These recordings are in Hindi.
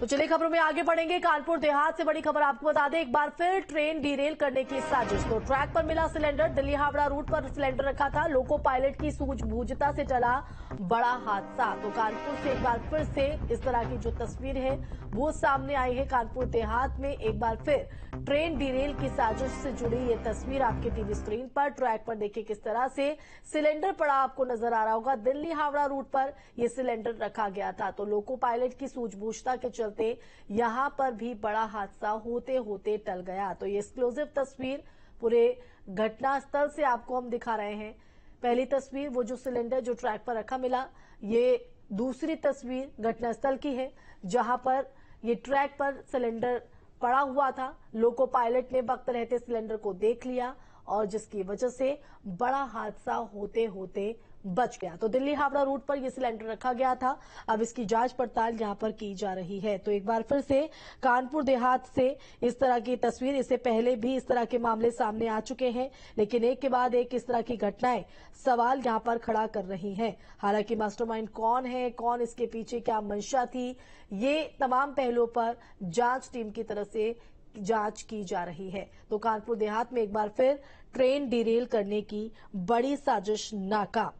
तो चलिए खबरों में आगे बढ़ेंगे। कानपुर देहात से बड़ी खबर आपको बता दें, एक बार फिर ट्रेन डीरेल करने की साजिश। तो ट्रैक पर मिला सिलेंडर, दिल्ली हावड़ा रूट पर सिलेंडर रखा था, लोको पायलट की सूझबूझता से चला बड़ा हादसा। तो कानपुर से एक बार फिर से इस तरह की जो तस्वीर है वो सामने आई है। कानपुर देहात में एक बार फिर ट्रेन डीरेल की साजिश से जुड़ी ये तस्वीर आपके टीवी स्क्रीन पर। ट्रैक पर देखिए किस तरह से सिलेंडर पड़ा आपको नजर आ रहा होगा। दिल्ली हावड़ा रूट पर यह सिलेंडर रखा गया था, तो लोको पायलट की सूझबूझता के चलते यहां पर भी बड़ा हादसा होते होते टल गया। तो ये एक्सक्लूसिव तस्वीर पूरे घटनास्थल से आपको हम दिखा रहे हैं। पहली तस्वीर वो जो सिलेंडर जो ट्रैक पर रखा मिला, ये दूसरी तस्वीर घटनास्थल की है जहां पर ये ट्रैक पर सिलेंडर पड़ा हुआ था। लोको पायलट ने वक्त रहते सिलेंडर को देख लिया और जिसकी वजह से बड़ा हादसा होते होते बच गया। तो दिल्ली हावड़ा रूट पर यह सिलेंडर रखा गया था, अब इसकी जांच पड़ताल यहां पर की जा रही है। तो एक बार फिर से कानपुर देहात से इस तरह की तस्वीर, इससे पहले भी इस तरह के मामले सामने आ चुके हैं, लेकिन एक के बाद एक इस तरह की घटनाएं सवाल यहां पर खड़ा कर रही हैं। हालांकि मास्टरमाइंड कौन है, कौन इसके पीछे क्या मंशा थी, ये तमाम पहलुओं पर जांच टीम की तरफ से जांच की जा रही है। तो कानपुर देहात में एक बार फिर ट्रेन डीरेल करने की बड़ी साजिश नाकाम।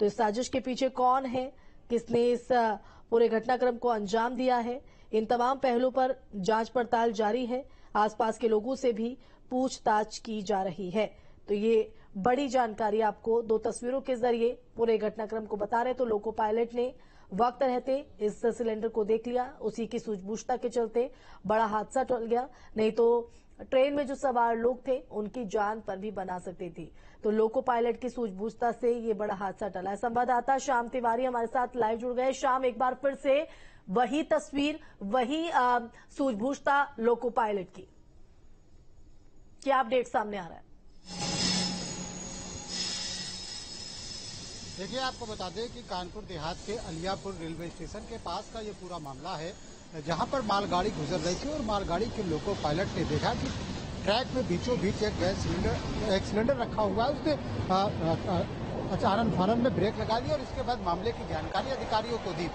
तो इस साजिश के पीछे कौन है, किसने इस पूरे घटनाक्रम को अंजाम दिया है, इन तमाम पहलुओं पर जांच पड़ताल जारी है। आसपास के लोगों से भी पूछताछ की जा रही है। तो ये बड़ी जानकारी आपको दो तस्वीरों के जरिए पूरे घटनाक्रम को बता रहे। तो लोको पायलट ने वक्त रहते इस सिलेंडर को देख लिया, उसी की सूझबूझता के चलते बड़ा हादसा टल गया, नहीं तो ट्रेन में जो सवार लोग थे उनकी जान पर भी बना सकती थी। तो लोको पायलट की सूझबूझता से ये बड़ा हादसा टला है। संवाददाता श्याम तिवारी हमारे साथ लाइव जुड़ गए। श्याम, एक बार फिर से वही तस्वीर, वही सूझबूझता लोको पायलट की, क्या अपडेट सामने आ रहा है? देखिए, आपको बता दें कि कानपुर देहात के अलियापुर रेलवे स्टेशन के पास का ये पूरा मामला है, जहां पर मालगाड़ी गुजर रही थी और मालगाड़ी के लोको पायलट ने देखा कि ट्रैक में बीचों बीच एक सिलेंडर रखा हुआ है। उसने अचानक फानन में ब्रेक लगा दिया और इसके बाद मामले की जानकारी अधिकारियों को दी।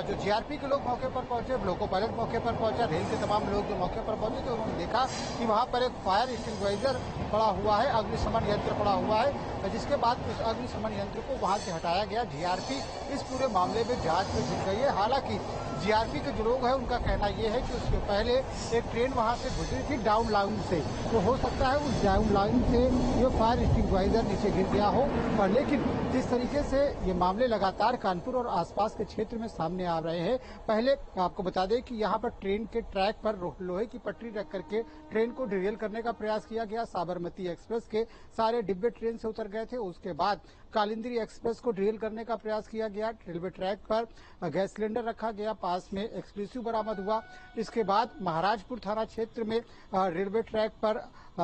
जो जीआरपी के लोग मौके पर पहुंचे, लोको पायलट मौके पर पहुंचा, रेल के तमाम लोग जो मौके पर पहुंचे तो उन्होंने देखा कि वहां पर एक फायर एक्सटिंग्विशर पड़ा हुआ है, अग्निशमन यंत्र पड़ा हुआ है, जिसके बाद उस अग्निशमन यंत्र को वहां से हटाया गया। जीआरपी इस पूरे मामले में जांच में जुट गई है। हालांकि जीआरपी के जो लोग हैं उनका कहना यह है कि उसके पहले एक ट्रेन वहां से गुजरी थी डाउन लाइन से, तो हो सकता है उस डाउन लाइन से ये फायर एक्सटिंग्विशर नीचे गिर गया हो। लेकिन जिस तरीके से ये मामले लगातार कानपुर और आसपास के क्षेत्र में सामने आ रहे हैं, पहले आपको बता दें कि यहाँ पर ट्रेन के ट्रैक पर लोहे की पटरी रख करके ट्रेन को डिरेल करने का प्रयास किया गया। साबरमती एक्सप्रेस के सारे डिब्बे ट्रेन से उतर गए थे। उसके बाद कालिंदी एक्सप्रेस को डिरेल करने का प्रयास किया गया। रेलवे ट्रैक पर गैस सिलेंडर रखा गया, पास में एक्सप्लोसिव बरामद हुआ। इसके बाद महाराजपुर थाना क्षेत्र में रेलवे ट्रैक पर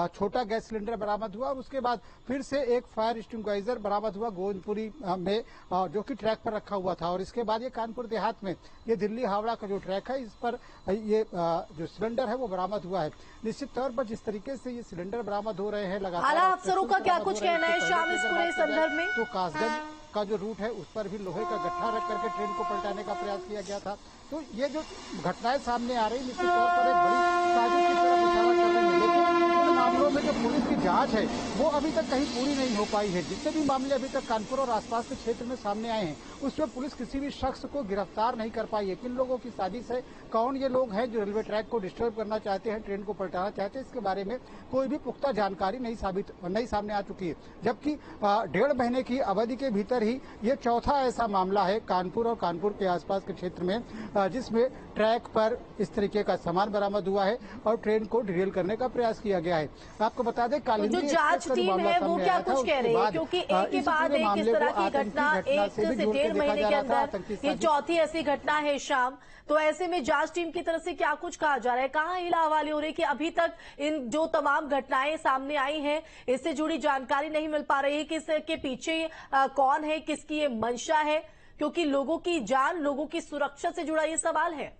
छोटा गैस सिलेंडर बरामद हुआ और उसके बाद फिर से एक फायर एक्सटिंग्विशर बरामद हुआ गोविंदपुरी में, जो कि ट्रैक पर रखा हुआ था। और इसके बाद ये कानपुर देहात में ये दिल्ली हावड़ा का जो ट्रैक है, इस पर ये जो सिलेंडर है वो बरामद हुआ है। निश्चित तौर पर जिस तरीके से ये सिलेंडर बरामद हो रहे हैं लगातार, आला अफसरों का क्या कुछ कहना है शाम इस पूरे संदर्भ में? तो कासगंज का जो रूट है उस पर भी लोहे का गट्ठा रख करके ट्रेन को पलटाने का प्रयास किया गया था। तो ये जो घटनाएं सामने आ रही है निश्चित तौर पर एक बड़ी साजिश की तरफ इशारा कर रही है। लेकिन इन मामलों में जो पुलिस की जांच है वो अभी तक कहीं पूरी नहीं हो पाई है। जितने भी मामले अभी तक कानपुर और आसपास के क्षेत्र में सामने आए हैं उसमें पुलिस किसी भी शख्स को गिरफ्तार नहीं कर पाई है। किन लोगों की साजिश है, कौन ये लोग हैं जो रेलवे ट्रैक को डिस्टर्ब करना चाहते हैं, ट्रेन को पलटाना चाहते हैं, इसके बारे में कोई भी पुख्ता जानकारी नहीं सामने आ चुकी है। जबकि 1.5 महीने की अवधि के भीतर ही ये चौथा ऐसा मामला है कानपुर और कानपुर के आसपास के क्षेत्र में जिसमें ट्रैक पर इस तरीके का सामान बरामद हुआ है और ट्रेन को डिरेल करने का प्रयास किया गया है। आपको बता दें कालिंदी जो जांच टीम है वो क्या कुछ कह रही है, क्योंकि एक के बाद एक इस तरह की घटना 1 से 1.5 महीने के अंदर ये चौथी ऐसी घटना है शाम। तो ऐसे में जांच टीम की तरफ से क्या कुछ कहा जा रहा है, कहां हिला हवाले हो रही है कि अभी तक इन जो तमाम घटनाएं सामने आई हैं इससे जुड़ी जानकारी नहीं मिल पा रही है कि इसके पीछे कौन है, किसकी ये मंशा है, क्योंकि लोगों की जान, लोगों की सुरक्षा से जुड़ा ये सवाल है।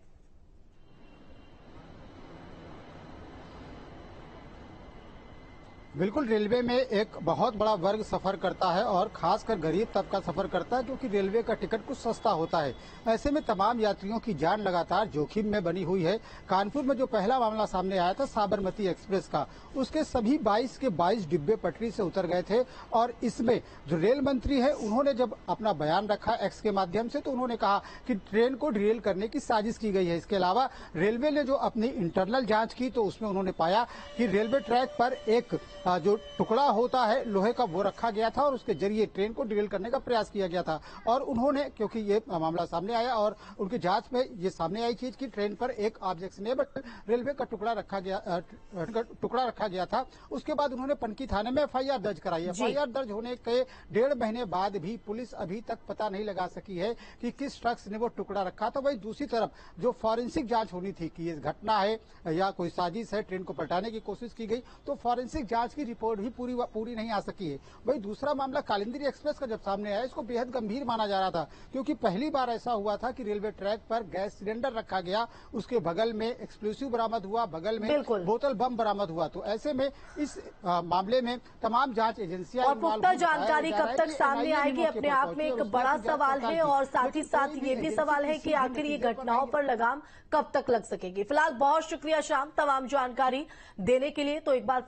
बिल्कुल, रेलवे में एक बहुत बड़ा वर्ग सफर करता है और खासकर गरीब तबका सफर करता है, क्योंकि रेलवे का टिकट कुछ सस्ता होता है। ऐसे में तमाम यात्रियों की जान लगातार जोखिम में बनी हुई है। कानपुर में जो पहला मामला सामने आया था साबरमती एक्सप्रेस का, उसके सभी 22 के 22 डिब्बे पटरी से उतर गए थे। और इसमें जो रेल मंत्री है, उन्होंने जब अपना बयान रखा एक्स के माध्यम से, तो उन्होंने कहा कि ट्रेन को डिरेल करने की साजिश की गई है। इसके अलावा रेलवे ने जो अपनी इंटरनल जांच की, तो उसमें उन्होंने पाया कि रेलवे ट्रैक पर एक जो टुकड़ा होता है लोहे का, वो रखा गया था और उसके जरिए ट्रेन को डिरेल करने का प्रयास किया गया था। और उन्होंने, क्योंकि ये मामला सामने आया और उनकी जांच में ये सामने आई चीज कि ट्रेन पर एक ऑब्जेक्शनेबल रेलवे का टुकड़ा रखा गया था। उसके बाद उन्होंने पनकी थाने में एफआईआर दर्ज कराई। एफआईआर दर्ज होने के 1.5 महीने बाद भी पुलिस अभी तक पता नहीं लगा सकी है कि किस शख्स ने वो टुकड़ा रखा था। वही दूसरी तरफ जो फॉरेंसिक जांच होनी थी कि ये घटना है या कोई साजिश है, ट्रेन को पलटाने की कोशिश की गई, तो फॉरेंसिक जांच की रिपोर्ट भी पूरी नहीं आ सकी है। वही दूसरा मामला कालिंदी एक्सप्रेस का जब सामने आया, इसको बेहद गंभीर माना जा रहा था, क्योंकि पहली बार ऐसा हुआ था कि रेलवे ट्रैक पर गैस सिलेंडर रखा गया, उसके बगल में एक्सप्लोसिव बरामद हुआ, बगल में बोतल बम बरामद हुआ। तो ऐसे में इस मामले में तमाम जांच एजेंसियां और पुख्ता जानकारी कब तक सामने आएगी, अपने आप में एक बड़ा सवाल है। और साथ ही साथ ये भी सवाल है कि आखिर ये घटनाओं पर लगाम कब तक लग सकेगी। फिलहाल बहुत शुक्रिया श्याम, तमाम जानकारी देने के लिए। तो एक बार